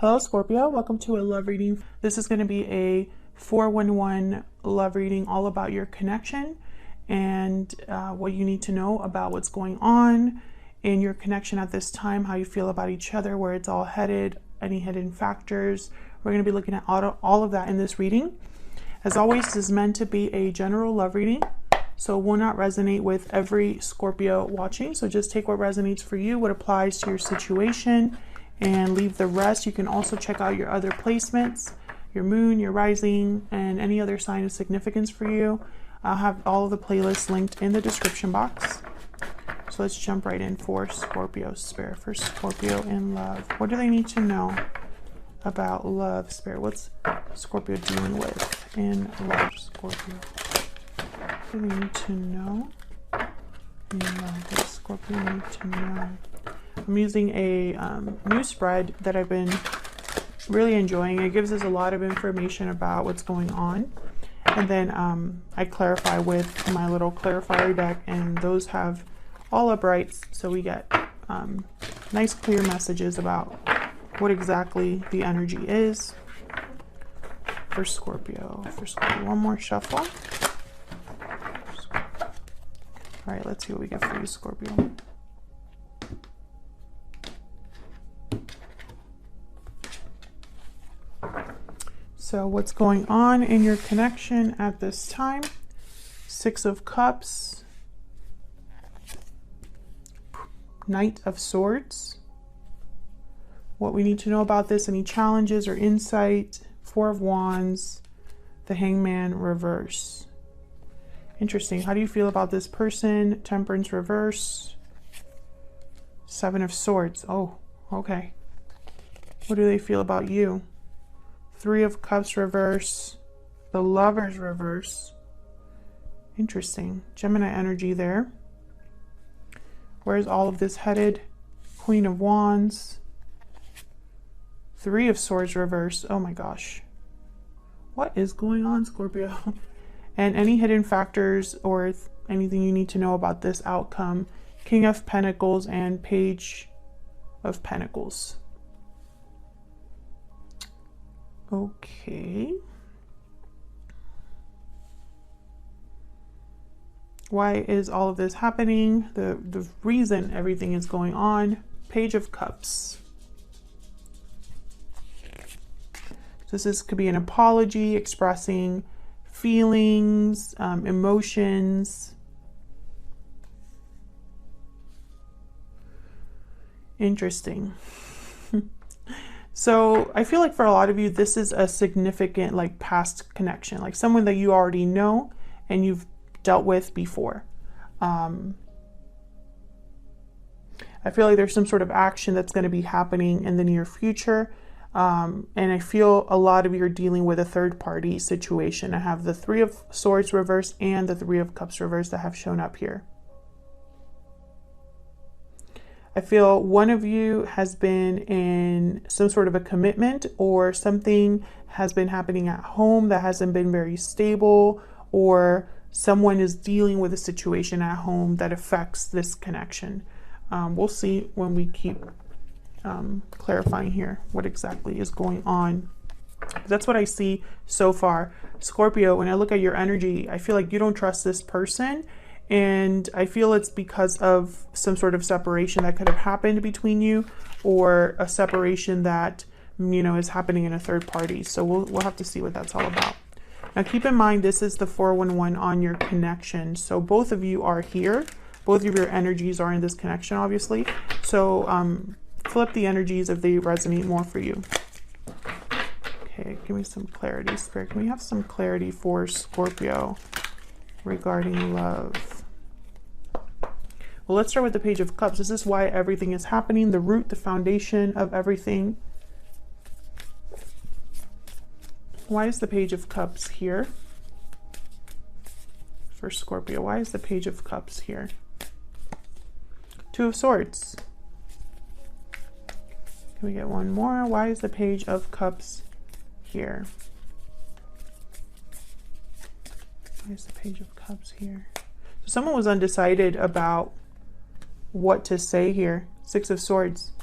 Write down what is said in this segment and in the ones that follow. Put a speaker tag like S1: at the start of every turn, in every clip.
S1: Hello Scorpio, welcome to a love reading. This is going to be a 411 love reading all about your connection and what you need to know about what's going on in your connection at this time, how you feel about each other, where it's all headed, any hidden factors. We're going to be looking at all of that in this reading. As always, this is meant to be a general love reading, so it will not resonate with every Scorpio watching. So just take what resonates for you, what applies to your situation, and leave the rest. You can also check out your other placements, your moon, your rising, and any other sign of significance for you. I'll have all of the playlists linked in the description box. So let's jump right in for Scorpio spirit, for Scorpio in love. What do they need to know about love, spirit? What's Scorpio dealing with in love, Scorpio? What do they need to know in love? What does Scorpio need to know? I'm using a new spread that I've been really enjoying. It gives us a lot of information about what's going on. And then I clarify with my little clarifier deck, and those have all uprights. So we get nice clear messages about what exactly the energy is for Scorpio. One more shuffle. All right, let's see what we get for you, Scorpio. So what's going on in your connection at this time? Six of Cups, Knight of Swords. What we need to know about this, any challenges or insight? Four of Wands, the Hangman reverse. Interesting. How do you feel about this person? Temperance reverse, Seven of Swords. Oh, okay. What do they feel about you? Three of Cups reverse, the Lovers reverse. Interesting. Gemini energy there. Where's all of this headed? Queen of Wands, Three of Swords reverse. Oh my gosh. What is going on, Scorpio? And any hidden factors or anything you need to know about this outcome? King of Pentacles and Page of Pentacles. Okay. Why is all of this happening? The reason everything is going on. Page of Cups. So this could be an apology, expressing feelings, emotions. Interesting. So I feel like for a lot of you, this is a significant like past connection, like someone that you already know and you've dealt with before. I feel like there's some sort of action that's going to be happening in the near future. And I feel a lot of you are dealing with a third party situation. I have the Three of Swords reverse and the Three of Cups reverse that have shown up here. I feel one of you has been in some sort of a commitment, or something has been happening at home that hasn't been very stable, or someone is dealing with a situation at home that affects this connection. We'll see when we keep clarifying here what exactly is going on. That's what I see so far. Scorpio, when I look at your energy, I feel like you don't trust this person. And I feel it's because of some sort of separation that could have happened between you, or a separation that, you know, is happening in a third party. So we'll have to see what that's all about. Now keep in mind, this is the 411 on your connection. So both of you are here. Both of your energies are in this connection, obviously. So flip the energies if they resonate more for you. Okay, give me some clarity, Spirit. Can we have some clarity for Scorpio regarding love? Well, let's start with the Page of Cups. This is why everything is happening, the root, the foundation of everything. Why is the Page of Cups here for Scorpio? Why is the Page of Cups here? Two of Swords. Can we get one more? Why is the Page of Cups here? Why is the Page of Cups here? So someone was undecided about what to say here. Six of Swords.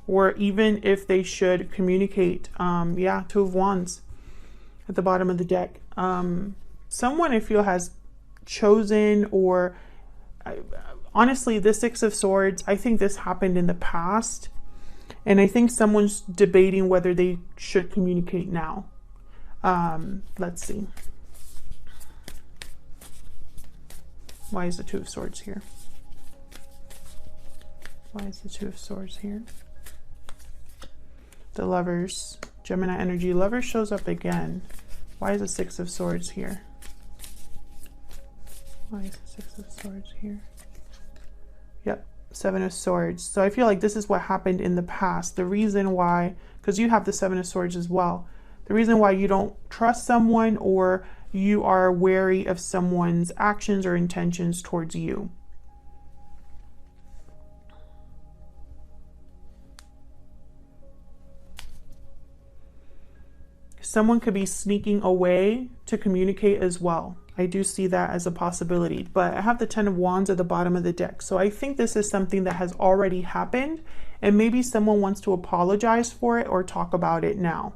S1: or even if they should communicate. Yeah, Two of Wands at the bottom of the deck. Someone I feel has chosen, or honestly, the Six of Swords, I think this happened in the past. And I think someone's debating whether they should communicate now. Let's see. Why is the Two of Swords here? Why is the Two of Swords here? The Lovers, Gemini energy. Lovers shows up again. Why is the Six of Swords here? Why is the Six of Swords here? Yep, Seven of Swords. So I feel like this is what happened in the past. The reason why, because you have the Seven of Swords as well. The reason why you don't trust someone, or you are wary of someone's actions or intentions towards you. Someone could be sneaking away to communicate as well. I do see that as a possibility, but I have the Ten of Wands at the bottom of the deck. So I think this is something that has already happened, and maybe someone wants to apologize for it or talk about it now.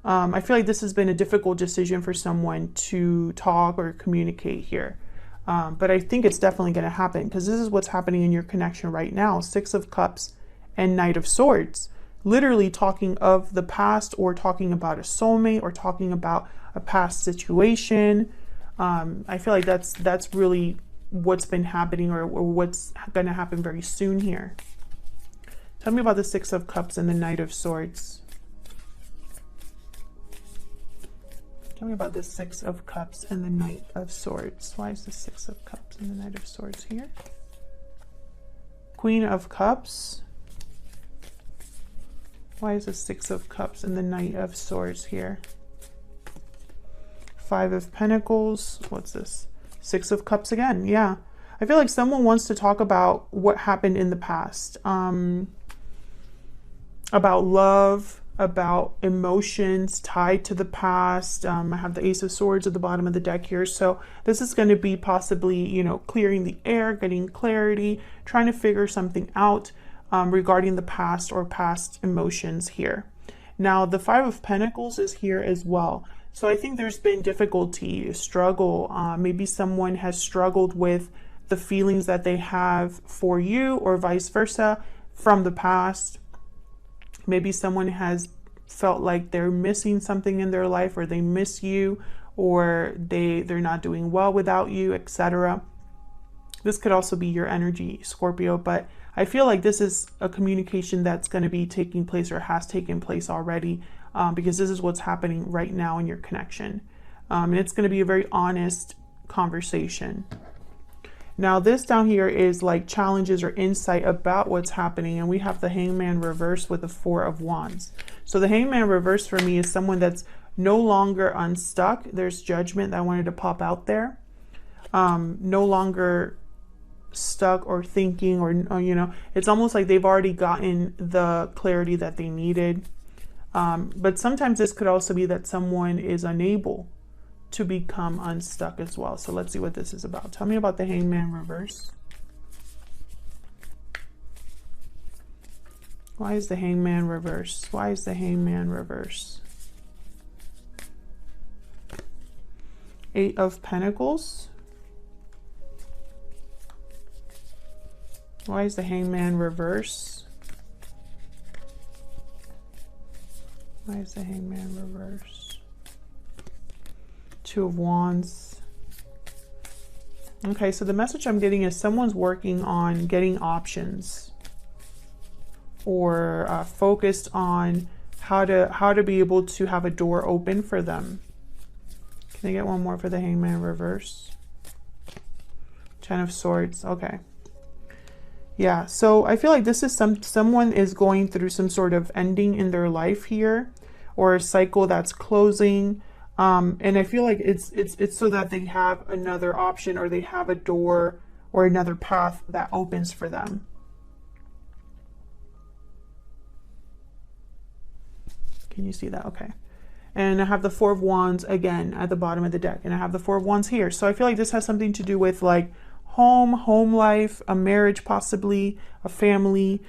S1: I feel like this has been a difficult decision for someone to talk or communicate here. But I think it's definitely going to happen, because this is what's happening in your connection right now. Six of Cups and Knight of Swords. Literally talking of the past, or talking about a soulmate, or talking about a past situation. I feel like that's really what's been happening, or what's going to happen very soon here. Tell me about the Six of Cups and the Knight of Swords. Tell me about the Six of Cups and the Knight of Swords. Why is the Six of Cups and the Knight of Swords here? Queen of Cups. Why is the Six of Cups and the Knight of Swords here? Five of Pentacles. What's this? Six of Cups again. Yeah. I feel like someone wants to talk about what happened in the past. About love, about emotions tied to the past. I have the Ace of Swords at the bottom of the deck here. So this is going to be possibly, you know, clearing the air, getting clarity, trying to figure something out regarding the past or past emotions here. Now, the Five of Pentacles is here as well. So I think there's been difficulty, struggle. Maybe someone has struggled with the feelings that they have for you, or vice versa from the past. Maybe someone has felt like they're missing something in their life, or they miss you, or they're not doing well without you, etc. This could also be your energy, Scorpio, but I feel like this is a communication that's going to be taking place, or has taken place already, because this is what's happening right now in your connection. And it's going to be a very honest conversation. Now, this down here is like challenges or insight about what's happening. And we have the Hangman reverse with the Four of Wands. So the Hangman reverse for me is someone that's no longer unstuck. There's judgment that I wanted to pop out there. No longer stuck or thinking, or you know, it's almost like they've already gotten the clarity that they needed. But sometimes this could also be that someone is unable to become unstuck as well. So let's see what this is about. Tell me about the Hangman reverse. Why is the Hangman reverse? Why is the Hangman reverse? Eight of Pentacles. Why is the Hangman reverse? Why is the Hangman reverse? Two of Wands. Okay, so the message I'm getting is someone's working on getting options, or focused on how to be able to have a door open for them. Can I get one more for the Hangman reverse? Ten of Swords. Okay. Yeah, so I feel like this is someone is going through some sort of ending in their life here, or a cycle that's closing. And I feel like it's so that they have another option, or they have a door or another path that opens for them. Can you see that? Okay. And I have the Four of Wands again at the bottom of the deck, and I have the Four of Wands here. So I feel like this has something to do with like home life, a marriage, possibly a family.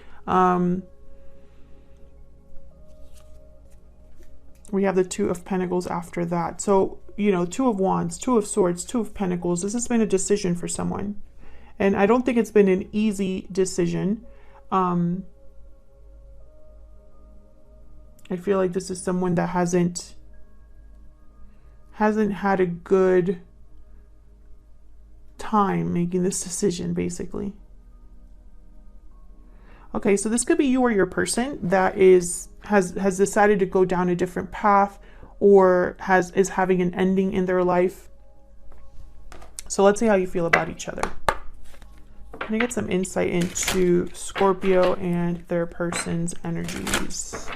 S1: We have the Two of Pentacles after that. So, you know, Two of Wands, Two of Swords, Two of Pentacles. This has been a decision for someone. And I don't think it's been an easy decision. I feel like this is someone that hasn't had a good time making this decision, basically. Okay, so this could be you or your person that has decided to go down a different path, or is having an ending in their life. So let's see how you feel about each other. I'm gonna get some insight into Scorpio and their person's energies.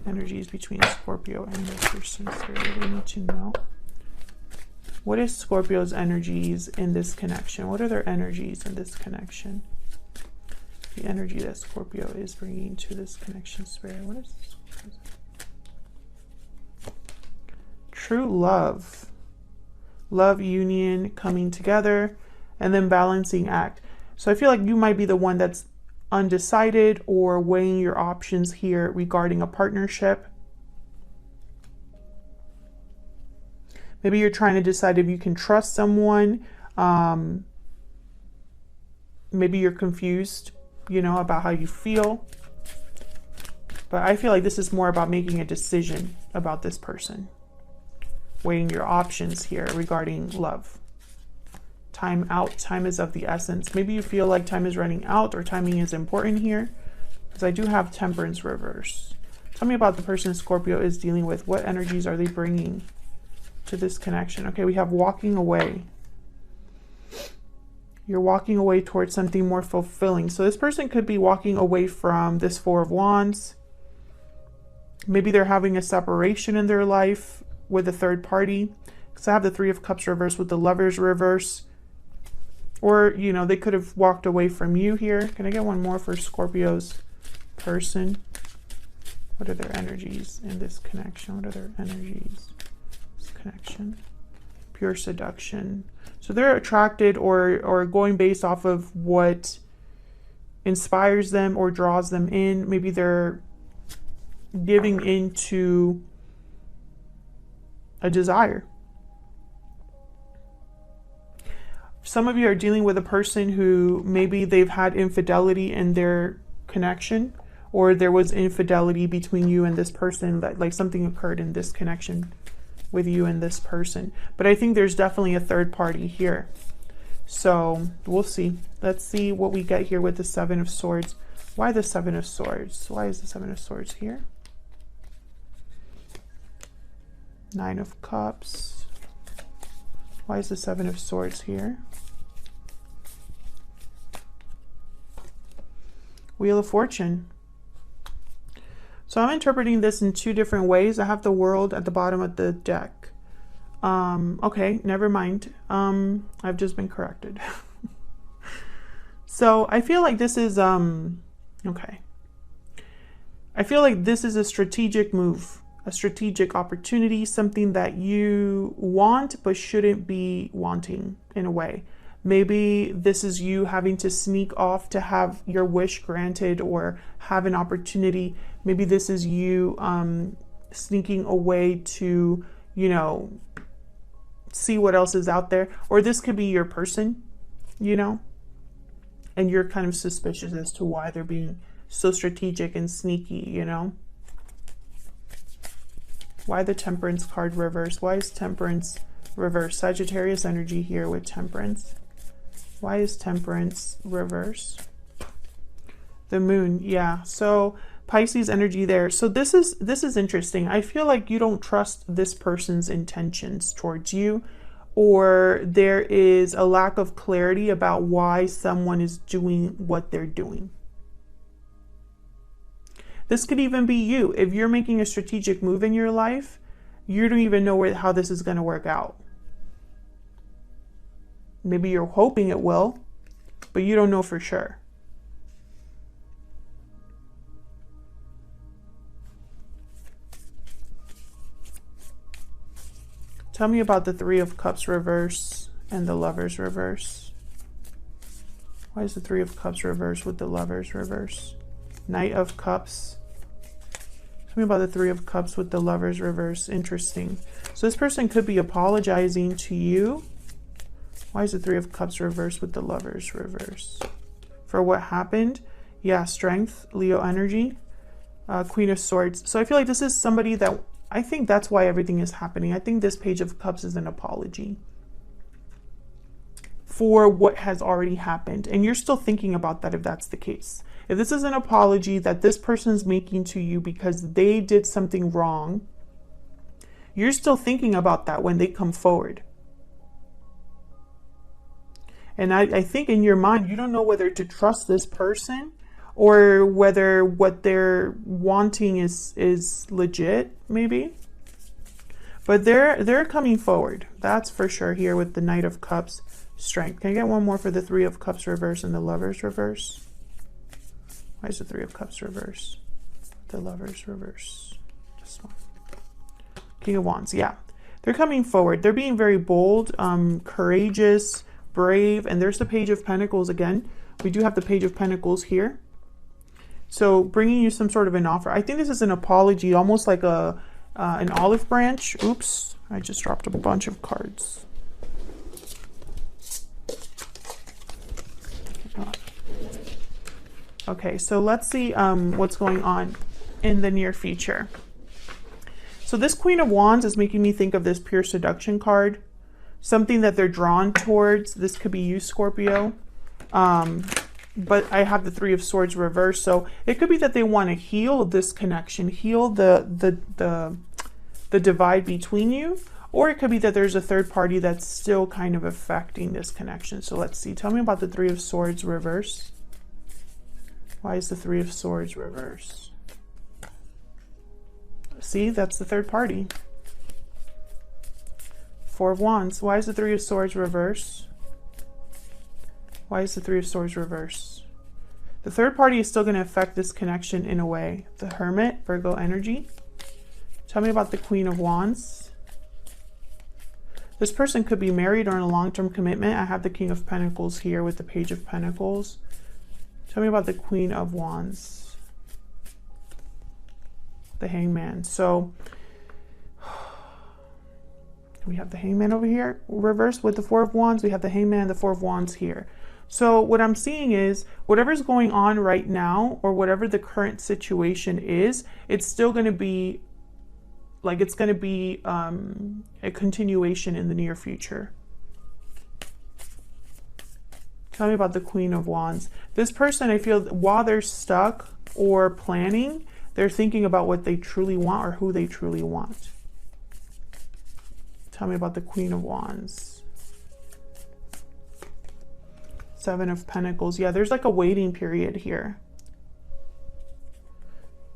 S1: Energies between Scorpio and their person. So I really need to know. What is Scorpio's energies in this connection? What are their energies in this connection? The energy that Scorpio is bringing to this connection, Spirit. What is this? True love. Love, union, coming together, and then balancing act. So I feel like you might be the one that's undecided or weighing your options here regarding a partnership. Maybe you're trying to decide if you can trust someone. Maybe you're confused, you know, about how you feel. But I feel like this is more about making a decision about this person. Weighing your options here regarding love. Time out. Time is of the essence. Maybe you feel like time is running out, or timing is important here. Because I do have Temperance reverse. Tell me about the person Scorpio is dealing with. What energies are they bringing to this connection? Okay, we have walking away. You're walking away towards something more fulfilling. So this person could be walking away from this Four of Wands. Maybe they're having a separation in their life with a third party. Because I have the Three of Cups reverse with the Lovers reverse. Or, you know, they could have walked away from you here. Can I get one more for Scorpio's person? What are their energies in this connection? What are their energies? This connection. Pure seduction. So they're attracted or going based off of what inspires them or draws them in. Maybe they're giving into a desire. Some of you are dealing with a person who maybe they've had infidelity in their connection, or there was infidelity between you and this person, that like something occurred in this connection with you and this person. But I think there's definitely a third party here. So we'll see. Let's see what we get here with the Seven of Swords. Why the Seven of Swords? Why is the Seven of Swords here? Nine of Cups. Why is the Seven of Swords here? Wheel of Fortune. So I'm interpreting this in two different ways. I have the World at the bottom of the deck. Okay, never mind. I've just been corrected. So I feel like this is, okay. I feel like this is a strategic move, a strategic opportunity, something that you want but shouldn't be wanting in a way. Maybe this is you having to sneak off to have your wish granted or have an opportunity. Maybe this is you sneaking away to, you know, see what else is out there. Or this could be your person, you know, and you're kind of suspicious as to why they're being so strategic and sneaky, you know. Why the Temperance card reverse? Why is Temperance reverse? Sagittarius energy here with Temperance. Why is Temperance reverse? The Moon, yeah. So Pisces energy there. So this is interesting. I feel like you don't trust this person's intentions towards you, or there is a lack of clarity about why someone is doing what they're doing. This could even be you. If you're making a strategic move in your life, you don't even know how this is going to work out. Maybe you're hoping it will, but you don't know for sure. Tell me about the Three of Cups reverse and the Lovers reverse. Why is the Three of Cups reverse with the Lovers reverse? Knight of Cups. Tell me about the Three of Cups with the Lovers reverse. Interesting. So this person could be apologizing to you. Why is the Three of Cups reverse with the Lovers reverse? For what happened? Yeah, strength, Leo energy, Queen of Swords. So I feel like this is somebody that, I think that's why everything is happening. I think this Page of Cups is an apology for what has already happened. And you're still thinking about that if that's the case. If this is an apology that this person is making to you because they did something wrong, you're still thinking about that when they come forward. And I think in your mind, you don't know whether to trust this person or whether what they're wanting is legit, maybe. But they're coming forward. That's for sure here with the Knight of Cups. Strength. Can I get one more for the Three of Cups reverse and the Lovers reverse? Why is the Three of Cups reverse? The Lovers reverse. This one. King of Wands. Yeah. They're coming forward. They're being very bold, courageous, brave. And there's the Page of Pentacles again. We do have the Page of Pentacles here. So bringing you some sort of an offer. I think this is an apology, almost like an olive branch. Oops. I just dropped a bunch of cards. Okay, so let's see what's going on in the near future. So this Queen of Wands is making me think of this pure seduction card. Something that they're drawn towards. This could be you, Scorpio. But I have the Three of Swords reversed. So it could be that they want to heal this connection, heal the divide between you. Or it could be that there's a third party that's still kind of affecting this connection. So let's see. Tell me about the Three of Swords reverse. Why is the Three of Swords reverse? See, that's the third party. Four of Wands. Why is the Three of Swords reverse? Why is the Three of Swords reverse? The third party is still going to affect this connection in a way. The Hermit, Virgo energy. Tell me about the Queen of Wands. This person could be married or in a long-term commitment. I have the King of Pentacles here with the Page of Pentacles. Tell me about the Queen of Wands. The Hangman. So we have the Hangman over here, reversed with the Four of Wands. We have the Hangman and the Four of Wands here. So what I'm seeing is whatever's going on right now or whatever the current situation is, it's still going to be like it's going to be a continuation in the near future. Tell me about the Queen of Wands. This person, I feel, while they're stuck or planning, they're thinking about what they truly want or who they truly want. Tell me about the Queen of Wands. Seven of Pentacles. Yeah, there's like a waiting period here.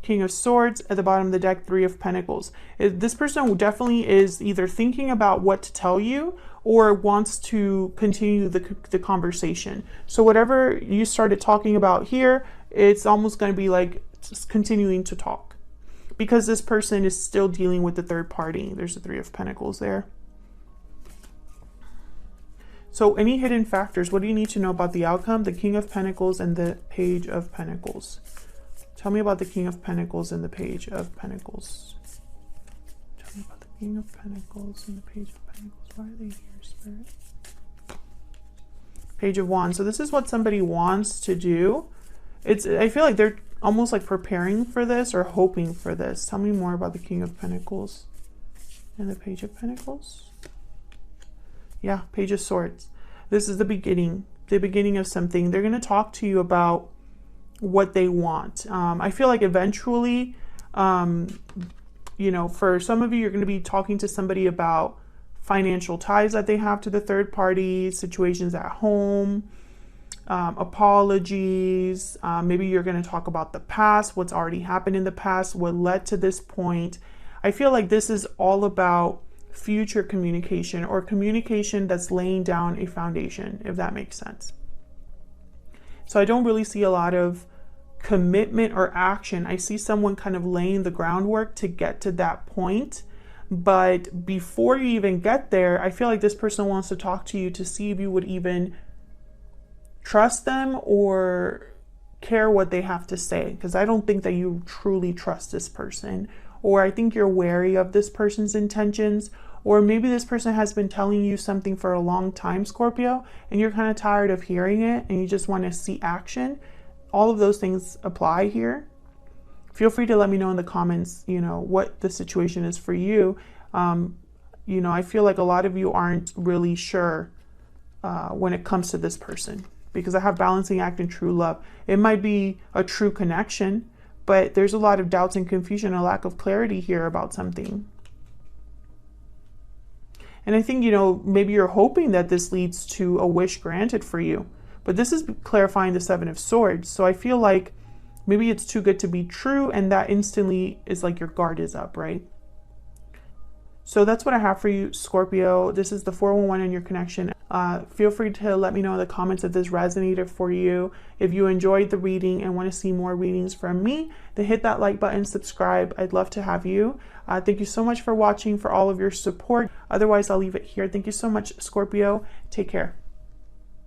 S1: King of Swords at the bottom of the deck, Three of Pentacles. This person definitely is either thinking about what to tell you or wants to continue the conversation. So whatever you started talking about here, it's almost going to be like just continuing to talk because this person is still dealing with the third party. There's the Three of Pentacles there. So any hidden factors, what do you need to know about the outcome? The King of Pentacles and the Page of Pentacles. Tell me about the King of Pentacles and the Page of Pentacles. Tell me about the King of Pentacles and the Page of Pentacles. Why are they here, Spirit? Page of Wands. So this is what somebody wants to do. I feel like they're almost like preparing for this or hoping for this. Tell me more about the King of Pentacles and the Page of Pentacles. Yeah, Page of Swords. This is the beginning of something. They're going to talk to you about what they want. I feel like eventually, you know, for some of you, you're going to be talking to somebody about financial ties that they have to the third party, situations at home, apologies. Maybe you're going to talk about the past, what's already happened in the past, what led to this point. I feel like this is all about future communication or communication that's laying down a foundation, if that makes sense. So I don't really see a lot of commitment or action. I see someone kind of laying the groundwork to get to that point. But before you even get there, I feel like this person wants to talk to you to see if you would even trust them or care what they have to say. Because I don't think that you truly trust this person or I think you're wary of this person's intentions, or maybe this person has been telling you something for a long time, Scorpio, and you're kind of tired of hearing it and you just want to see action. All of those things apply here. Feel free to let me know in the comments, what the situation is for you. I feel like a lot of you aren't really sure when it comes to this person, because I have balancing act and true love. It might be a true connection, but there's a lot of doubts and confusion, a lack of clarity here about something. And I think, maybe you're hoping that this leads to a wish granted for you, but this is clarifying the Seven of Swords. So I feel like maybe it's too good to be true, and that instantly is like your guard is up, right? So that's what I have for you, Scorpio. This is the 411 in your connection. Feel free to let me know in the comments if this resonated for you. If you enjoyed the reading and want to see more readings from me, then hit that like button, subscribe. I'd love to have you. Thank you so much for watching, for all of your support. Otherwise, I'll leave it here. Thank you so much, Scorpio. Take care.